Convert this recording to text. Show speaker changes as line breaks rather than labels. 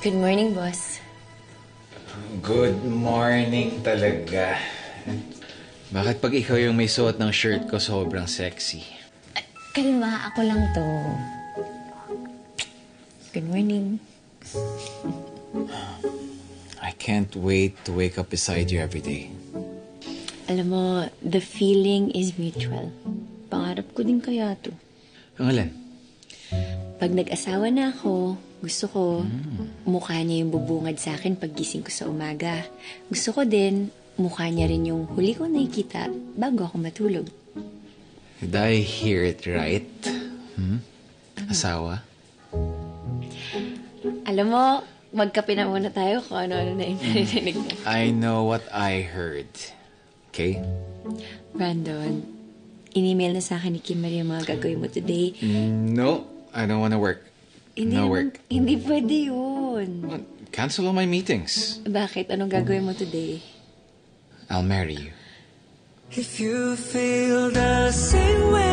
Good morning, boss.
Good morning talaga. Bakit pag ikaw yung may suot ng shirt ko, sobrang sexy?
Kalma, ako lang to. Good morning.
I can't wait to wake up beside you every day.
Alam mo, the feeling is mutual. Pangarap ko din kaya to.
Ang alin?
Pag nag-asawa na ako, gusto ko mukha niya yung bubungad sa akin pag gising ko sa umaga. Gusto ko din, mukha niya rin yung huli ko nakikita bago ako matulog.
Did I hear it right? Asawa?
Alam mo, magkape na muna tayo kung ano-ano na yung narinig mo.
I know what I heard. Okay?
Brandon, in-email na sa akin ni Kimberly yung mga gagawin mo today.
No, I don't want to work. No work.
Hindi pwede yun.
Cancel all my meetings.
Bakit? Anong gagawin mo today?
I'll marry you.
If you feel the same way